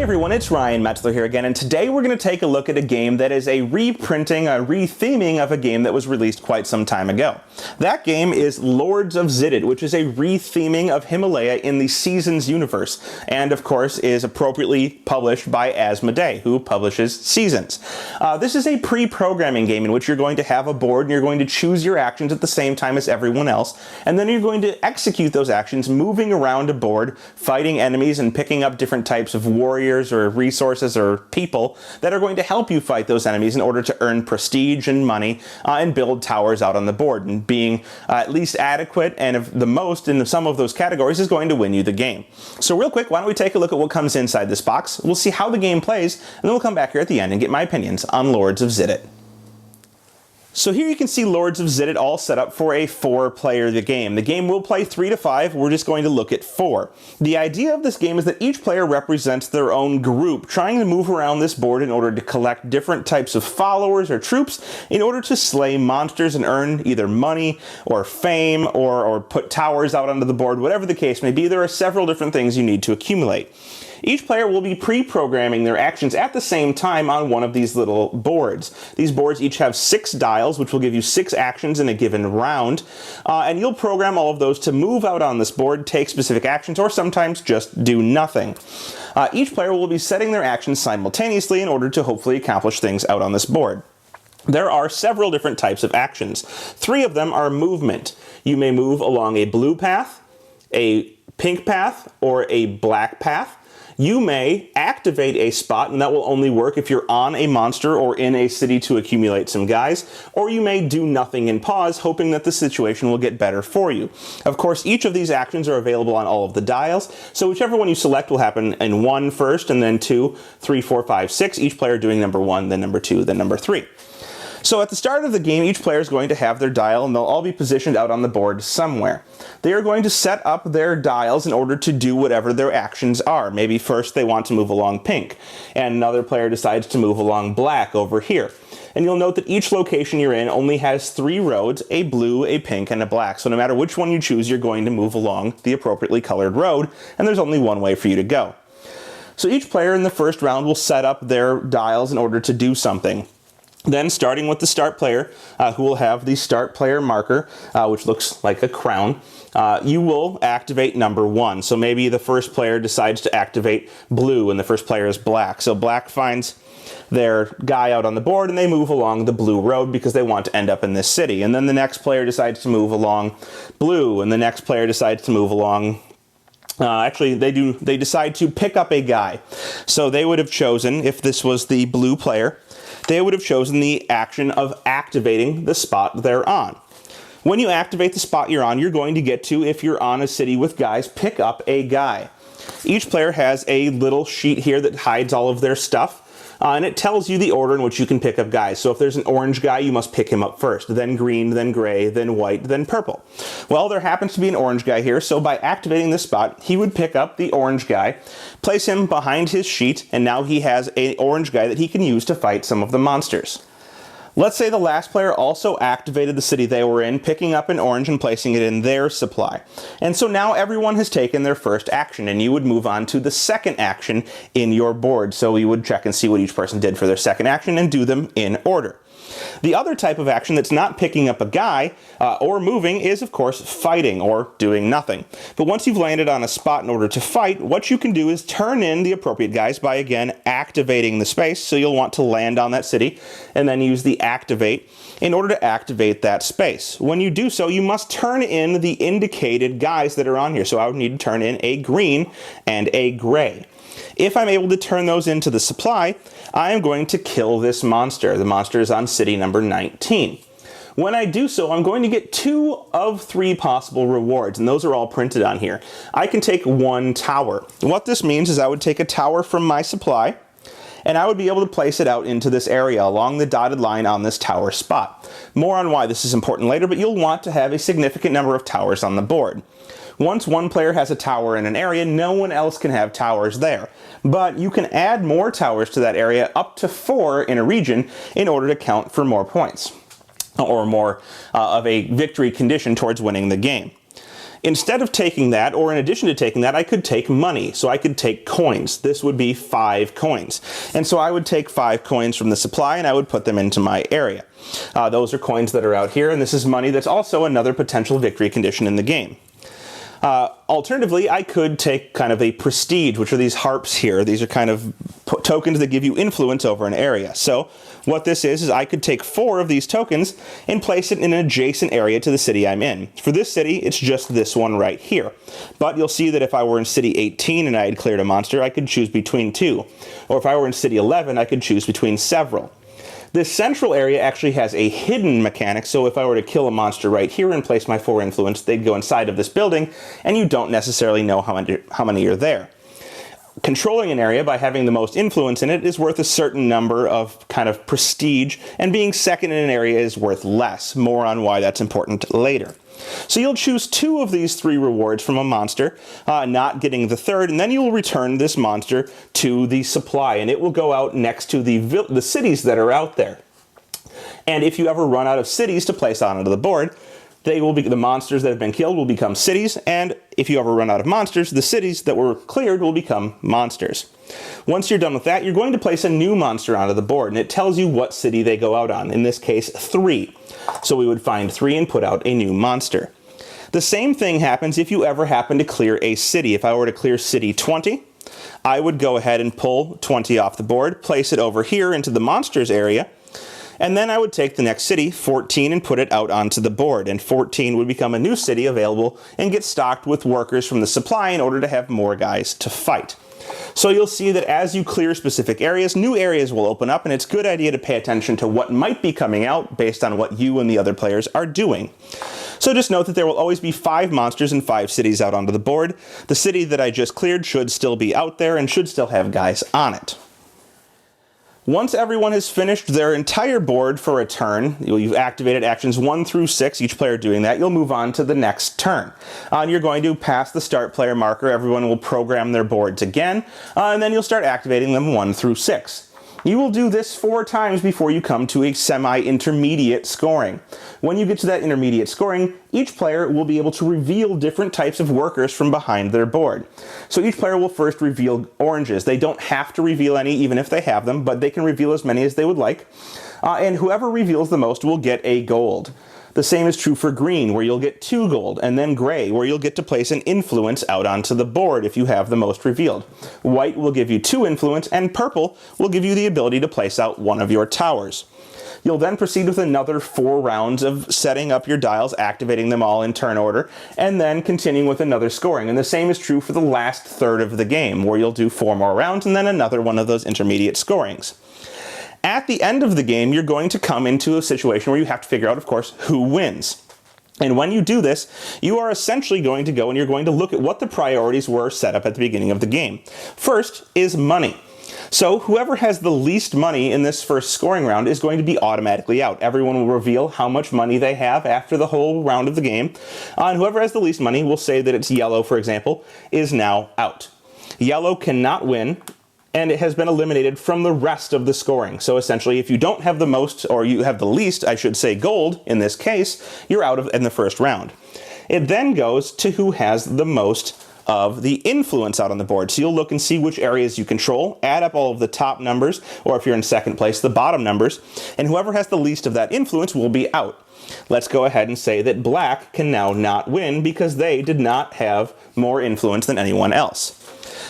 everyone, it's Ryan Metzler here again, and today we're going to take a look at a game that is a reprinting, a retheming of a game that was released quite some time ago. That game is Lords of Xidit, which is a retheming of Himalaya in the Seasons universe, and of course is appropriately published by Asmodee, who publishes Seasons. This is a pre-programming game in which you're going to have a board and you're going to choose your actions at the same time as everyone else, and then you're going to execute those actions moving around a board, fighting enemies and picking up different types of warriors or resources or people that are going to help you fight those enemies in order to earn prestige and money and build towers out on the board. And being at least adequate and the most in some of those categories is going to win you the game. So real quick, why don't we take a look at what comes inside this box. We'll see how the game plays, and then we'll come back here at the end and get my opinions on Lords of Xidit. So here you can see Lords of Xidit all set up for a 4-player game. The game will play 3 to 5, we're just going to look at 4. The idea of this game is that each player represents their own group, trying to move around this board in order to collect different types of followers or troops in order to slay monsters and earn either money or fame or put towers out onto the board, whatever the case may be. There are several different things you need to accumulate. Each player will be pre-programming their actions at the same time on one of these little boards. These boards each have 6 dials, which will give you 6 actions in a given round, and you'll program all of those to move out on this board, take specific actions, or sometimes just do nothing. Each player will be setting their actions simultaneously in order to hopefully accomplish things out on this board. There are several different types of actions. 3 of them are movement. You may move along a blue path, a pink path, or a black path. You may activate a spot, and that will only work if you're on a monster or in a city to accumulate some guys, or you may do nothing and pause, hoping that the situation will get better for you. Of course, each of these actions are available on all of the dials, so whichever one you select will happen in 1 first, and then 2, 3, 4, 5, 6, each player doing number 1, then number 2, then number 3. So at the start of the game, each player is going to have their dial, and they'll all be positioned out on the board somewhere. They are going to set up their dials in order to do whatever their actions are. Maybe first they want to move along pink, and another player decides to move along black over here. And you'll note that each location you're in only has 3 roads, a blue, a pink, and a black. So no matter which one you choose, you're going to move along the appropriately colored road, and there's only one way for you to go. So each player in the first round will set up their dials in order to do something. Then, starting with the start player, who will have the start player marker, which looks like a crown, you will activate number 1. So maybe the first player decides to activate blue, and the first player is black. So black finds their guy out on the board, and they move along the blue road because they want to end up in this city. And then the next player decides to move along blue, and the next player decides to move along they decide to pick up a guy. So they would have chosen, if this was the blue player, they would have chosen the action of activating the spot they're on. When you activate the spot you're on, you're going to get to, if you're on a city with guys, pick up a guy. Each player has a little sheet here that hides all of their stuff. And it tells you the order in which you can pick up guys. So if there's an orange guy, you must pick him up first, then green, then gray, then white, then purple. Well, there happens to be an orange guy here, so by activating this spot, he would pick up the orange guy, place him behind his sheet, and now he has an orange guy that he can use to fight some of the monsters. Let's say the last player also activated the city they were in, picking up an orange and placing it in their supply. And so now everyone has taken their first action, and you would move on to the second action in your board. So you would check and see what each person did for their second action and do them in order. The other type of action that's not picking up a guy or moving is, of course, fighting or doing nothing. But once you've landed on a spot in order to fight, what you can do is turn in the appropriate guys by, again, activating the space. So you'll want to land on that city and then use the activate in order to activate that space. When you do so, you must turn in the indicated guys that are on here. So I would need to turn in a green and a gray. If I'm able to turn those into the supply, I am going to kill this monster. The monster is on city number 19. When I do so, I'm going to get 2 of 3 possible rewards, and those are all printed on here. I can take 1 tower. And what this means is I would take a tower from my supply, and I would be able to place it out into this area along the dotted line on this tower spot. More on why this is important later, but you'll want to have a significant number of towers on the board. Once one player has a tower in an area, no one else can have towers there. But you can add more towers to that area, up to 4 in a region, in order to count for more points, or more of a victory condition towards winning the game. Instead of taking that, or in addition to taking that, I could take money. So I could take coins. This would be 5 coins. And so I would take 5 coins from the supply and I would put them into my area. Those are coins that are out here, and this is money that's also another potential victory condition in the game. Alternatively, I could take kind of a prestige, which are these harps here. These are kind of tokens that give you influence over an area. So what this is I could take 4 of these tokens and place it in an adjacent area to the city I'm in. For this city, it's just this one right here. But you'll see that if I were in city 18 and I had cleared a monster, I could choose between 2. Or if I were in city 11, I could choose between several. This central area actually has a hidden mechanic, so if I were to kill a monster right here and place my 4 influence, they'd go inside of this building, and you don't necessarily know how many are there. Controlling an area by having the most influence in it is worth a certain number of kind of prestige, and being second in an area is worth less. More on why that's important later. So you'll choose 2 of these 3 rewards from a monster, not getting the 3rd, and then you'll return this monster to the supply, and it will go out next to the cities that are out there. And if you ever run out of cities to place onto the board, the monsters that have been killed will become cities, and if you ever run out of monsters, the cities that were cleared will become monsters. Once you're done with that, you're going to place a new monster onto the board, and it tells you what city they go out on, in this case 3. So we would find 3 and put out a new monster. The same thing happens if you ever happen to clear a city. If I were to clear city 20, I would go ahead and pull 20 off the board, place it over here into the monsters area, and then I would take the next city, 14, and put it out onto the board, and 14 would become a new city available and get stocked with workers from the supply in order to have more guys to fight. So you'll see that as you clear specific areas, new areas will open up, and it's a good idea to pay attention to what might be coming out based on what you and the other players are doing. So just note that there will always be 5 monsters and 5 cities out onto the board. The city that I just cleared should still be out there and should still have guys on it. Once everyone has finished their entire board for a turn, you've activated actions 1 through 6, each player doing that, you'll move on to the next turn. And you're going to pass the start player marker, everyone will program their boards again, and then you'll start activating them 1 through 6. You will do this 4 times before you come to a semi-intermediate scoring. When you get to that intermediate scoring, each player will be able to reveal different types of workers from behind their board. So each player will first reveal oranges. They don't have to reveal any even if they have them, but they can reveal as many as they would like. And whoever reveals the most will get a gold. The same is true for green, where you'll get 2 gold, and then gray, where you'll get to place an influence out onto the board if you have the most revealed. White will give you 2 influence, and purple will give you the ability to place out 1 of your towers. You'll then proceed with another 4 rounds of setting up your dials, activating them all in turn order, and then continuing with another scoring. And the same is true for the last third of the game, where you'll do 4 more rounds and then another one of those intermediate scorings. At the end of the game, you're going to come into a situation where you have to figure out, of course, who wins. And when you do this, you are essentially going to go and you're going to look at what the priorities were set up at the beginning of the game. First is money. So whoever has the least money in this first scoring round is going to be automatically out. Everyone will reveal how much money they have after the whole round of the game. And whoever has the least money, we'll say that it's yellow, for example, is now out. Yellow cannot win, and it has been eliminated from the rest of the scoring. So essentially, if you don't have the most, or you have the least, I should say gold, in this case, you're out in the first round. It then goes to who has the most of the influence out on the board. So you'll look and see which areas you control, add up all of the top numbers, or if you're in second place, the bottom numbers, and whoever has the least of that influence will be out. Let's go ahead and say that black can now not win because they did not have more influence than anyone else.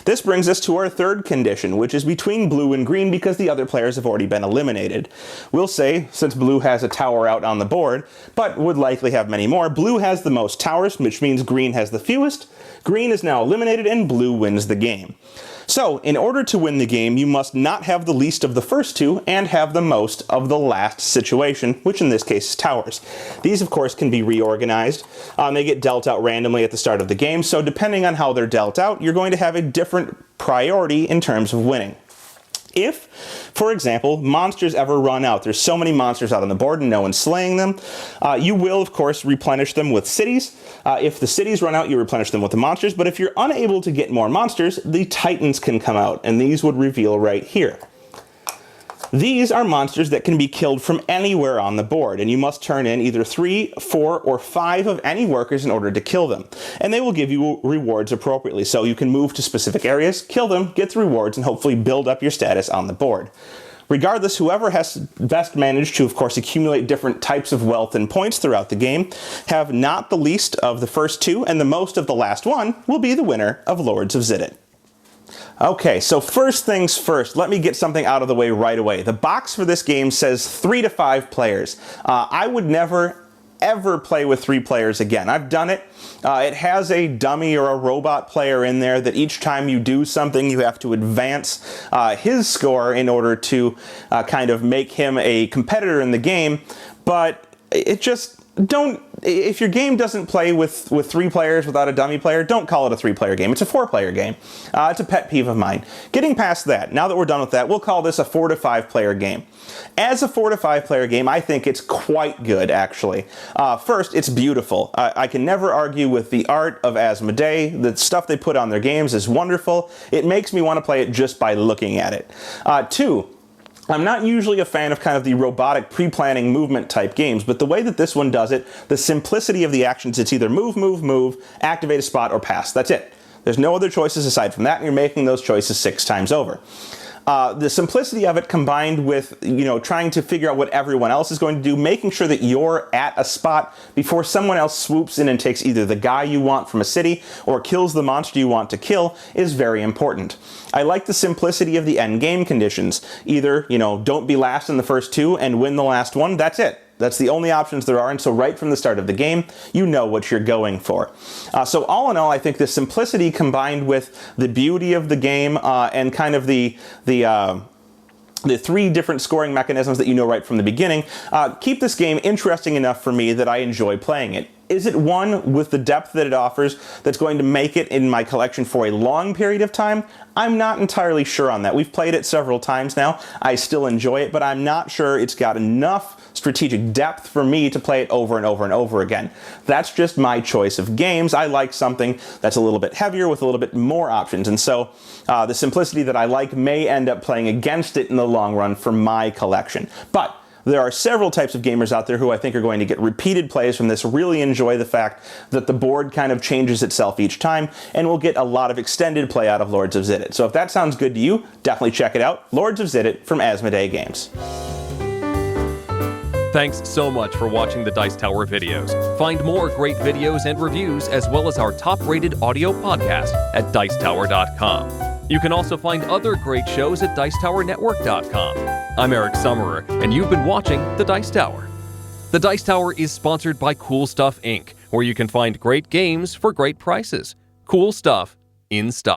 This brings us to our third condition, which is between blue and green because the other players have already been eliminated. We'll say, since blue has a tower out on the board, but would likely have many more, blue has the most towers, which means green has the fewest. Green is now eliminated and blue wins the game. So, in order to win the game, you must not have the least of the first 2 and have the most of the last situation, which in this case is towers. These, of course, can be reorganized. They get dealt out randomly at the start of the game, so depending on how they're dealt out, you're going to have a different priority in terms of winning. If, for example, monsters ever run out, there's so many monsters out on the board and no one's slaying them, you will, of course, replenish them with cities. If the cities run out, you replenish them with the monsters, but if you're unable to get more monsters, the titans can come out, and these would reveal right here. These are monsters that can be killed from anywhere on the board, and you must turn in either 3, 4, or 5 of any workers in order to kill them. And they will give you rewards appropriately, so you can move to specific areas, kill them, get the rewards, and hopefully build up your status on the board. Regardless, whoever has best managed to, of course, accumulate different types of wealth and points throughout the game, have not the least of the first 2 and the most of the last one, will be the winner of Lords of Xidit. Okay, so first things first, let me get something out of the way right away. The box for this game says 3 to 5 players. I would never ever play with 3 players again. I've done it. It has a dummy or a robot player in there that each time you do something you have to advance his score in order to kind of make him a competitor in the game, but it just if your game doesn't play with 3 players without a dummy player, don't call it a 3-player game. It's a 4-player game. It's a pet peeve of mine. Getting past that, now that we're done with that, we'll call this a 4 to 5 player game. As a 4 to 5 player game, I think it's quite good, actually. First, it's beautiful. I can never argue with the art of Asmodee. The stuff they put on their games is wonderful. It makes me want to play it just by looking at it. 2, I'm not usually a fan of kind of the robotic pre-planning movement type games, but the way that this one does it, the simplicity of the actions, it's either move, move, move, activate a spot, or pass. That's it. There's no other choices aside from that, and you're making those choices 6 times over. The simplicity of it combined with, trying to figure out what everyone else is going to do, making sure that you're at a spot before someone else swoops in and takes either the guy you want from a city or kills the monster you want to kill is very important. I like the simplicity of the end game conditions. Either, don't be last in the first 2 and win the last one, that's it. That's the only options there are, and so right from the start of the game, you know what you're going for. So all in all, I think the simplicity combined with the beauty of the game and kind of the 3 different scoring mechanisms that you know right from the beginning keep this game interesting enough for me that I enjoy playing it. Is it one with the depth that it offers that's going to make it in my collection for a long period of time? I'm not entirely sure on that. We've played it several times now. I still enjoy it, but I'm not sure it's got enough strategic depth for me to play it over and over and over again. That's just my choice of games. I like something that's a little bit heavier with a little bit more options, and so the simplicity that I like may end up playing against it in the long run for my collection. But there are several types of gamers out there who I think are going to get repeated plays from this, really enjoy the fact that the board kind of changes itself each time, and will get a lot of extended play out of Lords of Xidit. So if that sounds good to you, definitely check it out. Lords of Xidit from Asmodee Games. Thanks so much for watching the Dice Tower videos. Find more great videos and reviews, as well as our top-rated audio podcast at Dicetower.com. You can also find other great shows at Dicetowernetwork.com. I'm Eric Summerer, and you've been watching The Dice Tower. The Dice Tower is sponsored by Cool Stuff Inc., where you can find great games for great prices. Cool stuff in stock.